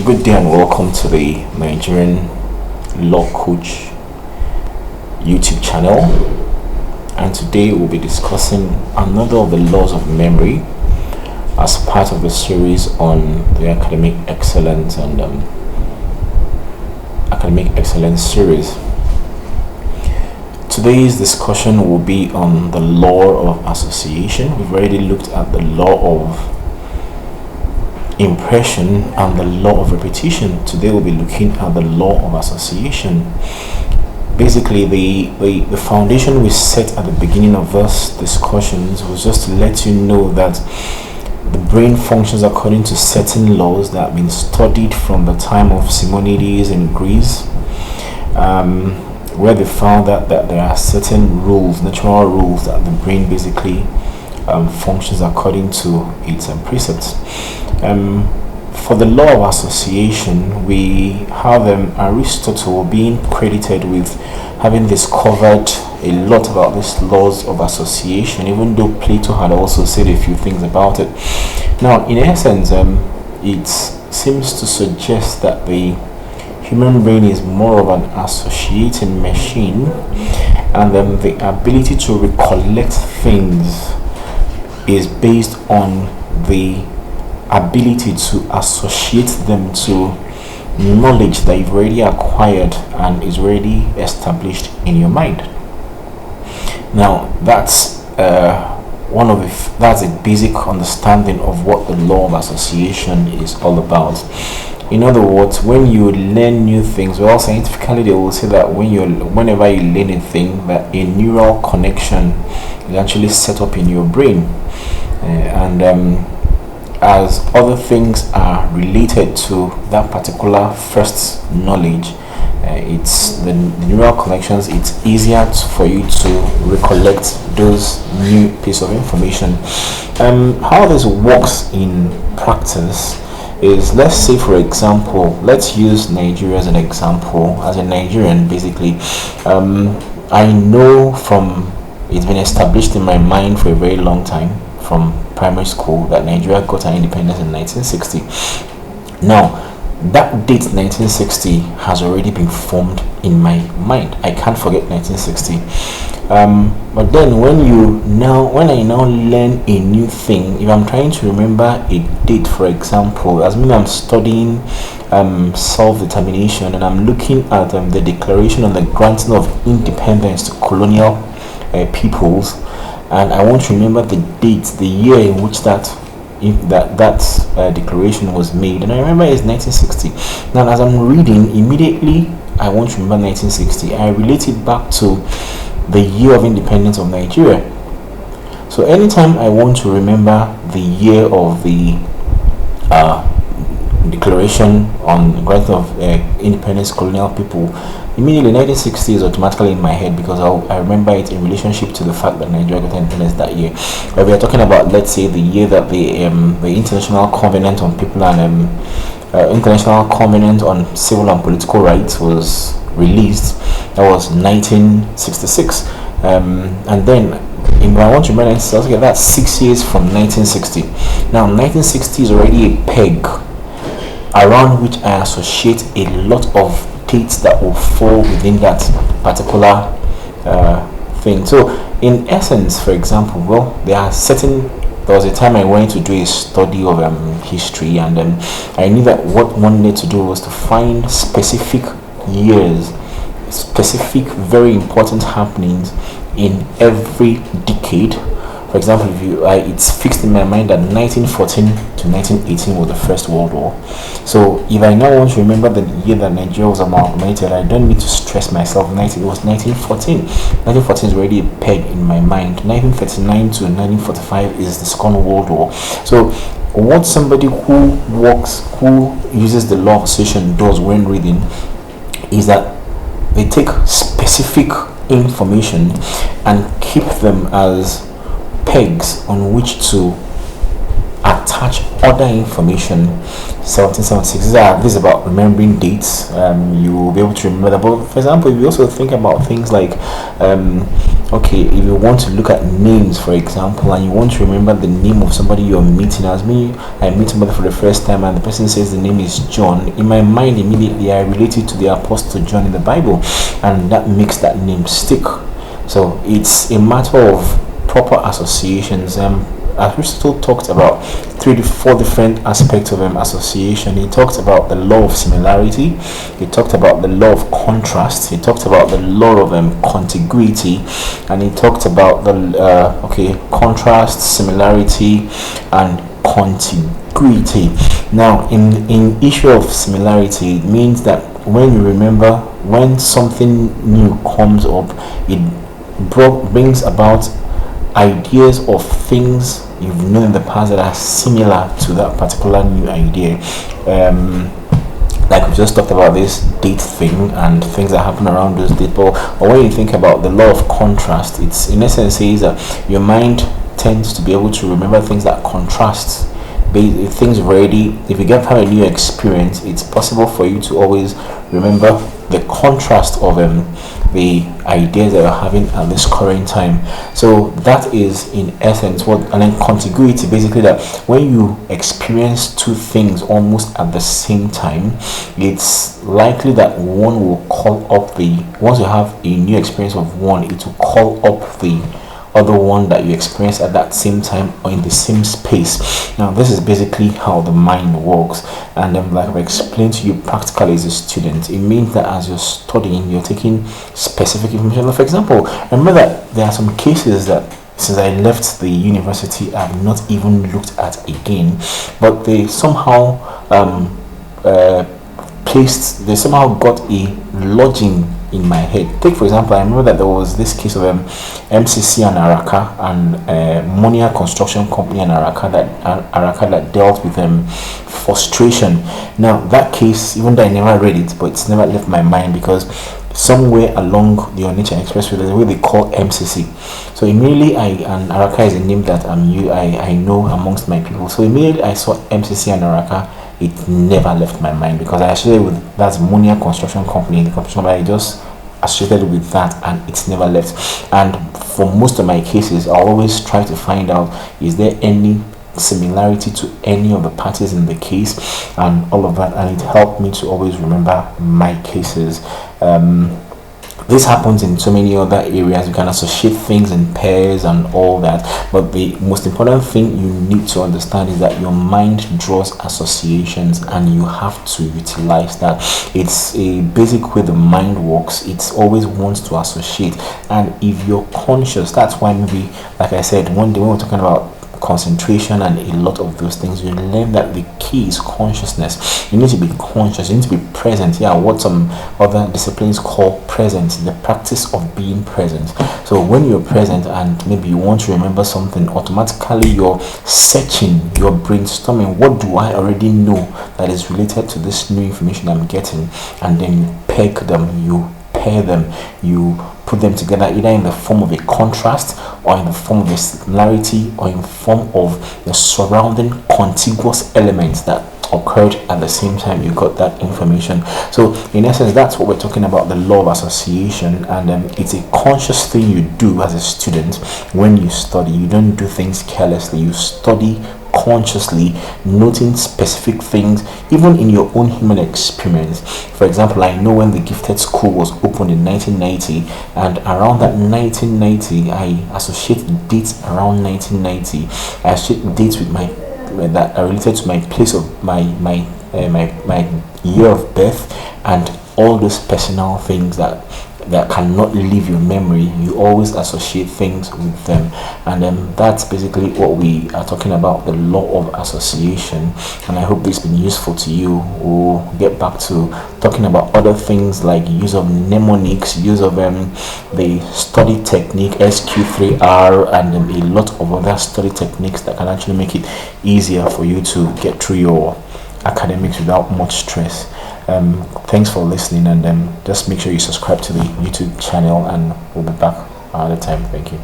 Good day and welcome to the Nigerian Law Coach YouTube channel. And today we'll be discussing another of the laws of memory as part of the series on the academic excellence and academic excellence series. Today's discussion will be on the law of association. We've already looked at the law of impression and the law of repetition. Today we'll be looking at the law of association. Basically, the foundation we set at the beginning of this discussions was just to let you know that the brain functions according to certain laws that have been studied from the time of Simonides in Greece, where they found that there are certain rules, natural rules, that the brain basically functions according to its precepts. For the law of association, we have Aristotle being credited with having discovered a lot about these laws of association, even though Plato had also said a few things about it. Now, in essence, it seems to suggest that the human brain is more of an associating machine, and the ability to recollect things is based on the ability to associate them to knowledge that you've already acquired and is already established in your mind. Now, that's that's a basic understanding of what the law of association is all about. In other words, when you learn new things, well, scientifically they will say that whenever you learn a thing, that a neural connection is actually set up in your brain, as other things are related to that particular first knowledge, it's the neural connections, it's easier for you to recollect those new piece of information. How this works in practice is, let's say for example, let's use Nigeria as an example. As a Nigerian, basically, I know from, it's been established in my mind for a very long time from primary school that Nigeria got an independence in 1960. Now, that date 1960 has already been formed in my mind. I can't forget 1960. But then when I now learn a new thing, if I'm trying to remember a date, for example, as mean I'm studying self-determination and I'm looking at the declaration on the granting of independence to colonial peoples, and I want to remember the date, the year in which that declaration was made, and I remember it's 1960. Now, as I'm reading, immediately I want to remember 1960. I relate it back to the year of independence of Nigeria. So anytime I want to remember the year of the declaration on grant of independence colonial people, immediately 1960 is automatically in my head, because I remember it in relationship to the fact that Nigeria got independence that year. But we are talking about, let's say, the year that the International Covenant on People and International Covenant on Civil and Political Rights was released. That was 1966. And then I want to remember 1960, okay, that's 6 years from 1960. Now, 1960 is already a peg around which I associate a lot of dates that will fall within that particular thing. So in essence, for example, well, there was a time I wanted to do a study of history, and I knew that what one needed to do was to find specific years, specific very important happenings in every decade. For example, it's fixed in my mind that 1914 to 1918 was the First World War. So if I now want to remember the year that Nigeria was amalgamated, I don't need to stress myself. It was 1914. 1914 is already a peg in my mind. 1939 to 1945 is the Second World War. So what somebody who uses the law of association does when reading is that they take specific information and keep them as pegs on which to attach other information. 1776, this is about remembering dates. You will be able to remember that. But for example, if you also think about things like okay, if you want to look at names, for example, and you want to remember the name of somebody you're meeting, as me, I meet somebody for the first time and the person says the name is John, in my mind immediately I relate it to the Apostle John in the Bible, and that makes that name stick. So it's a matter of proper associations. Aristotle talked about four different aspects of association. He talked about the law of similarity, he talked about the law of contrast, he talked about the law of contiguity, and he talked about the contrast, similarity, and contiguity. Now, in issue of similarity, it means that when you remember when something new comes up, it brings about ideas of things you've known in the past that are similar to that particular new idea. Like we just talked about this date thing and things that happen around those dates. Or when you think about the law of contrast, it's in essence says that your mind tends to be able to remember things that contrast things already. If you have a new experience, it's possible for you to always remember the contrast of the ideas that you're having at this current time. So that is in essence what. And then contiguity, basically that when you experience two things almost at the same time, it's likely that one will call up once you have a new experience of one, it will call up the other one that you experience at that same time or in the same space. Now this is basically how the mind works, and like I've explained to you practically as a student, it means that as you're studying, you're taking specific information. For example, remember that there are some cases that since I left the university I have not even looked at again, but they somehow they somehow got a lodging in my head. Take for example, I remember that there was this case of MCC and Araka and Monia Construction Company and Araka that dealt with frustration. Now that case, even though I never read it, but it's never left my mind because somewhere along the Onitsha Expressway there's a way they call MCC. So immediately and Araka is a name that I know amongst my people. So immediately I saw MCC and Araka, it never left my mind because I associated with that's Monia Construction Company, the construction company. I just associated with that and it's never left. And for most of my cases, I always try to find out, is there any similarity to any of the parties in the case and all of that, and it helped me to always remember my cases. This happens in so many other areas. You can associate things in pairs and all that, but the most important thing you need to understand is that your mind draws associations and you have to utilize that. It's a basic way the mind works. It always wants to associate, and if you're conscious, that's why maybe, like I said, one day when we're talking about concentration and a lot of those things, you learn that the key is consciousness. You need to be conscious, you need to be present. What some other disciplines call present, the practice of being present. So when you're present and maybe you want to remember something, automatically you're searching, you're brainstorming, what do I already know that is related to this new information I'm getting, and then you peg them, you pair them, you put them together either in the form of a contrast or in the form of a similarity or in form of the surrounding contiguous elements that occurred at the same time you got that information. So in essence, that's what we're talking about, the law of association, and it's a conscious thing you do as a student when you study. You don't do things carelessly, you study consciously, noting specific things even in your own human experience. For example, I know when the Gifted School was opened in 1990, and around that 1990 I associate dates around 1990. I associate dates with my that are related to my place of my year of birth and all those personal things that cannot leave your memory. You always associate things with them, and that's basically what we are talking about, the law of association. And I hope this has been useful to you. We'll get back to talking about other things like use of mnemonics, use of the study technique SQ3R, and a lot of other study techniques that can actually make it easier for you to get through your academics without much stress. Thanks for listening, and just make sure you subscribe to the YouTube channel, and we'll be back another time. Thank you.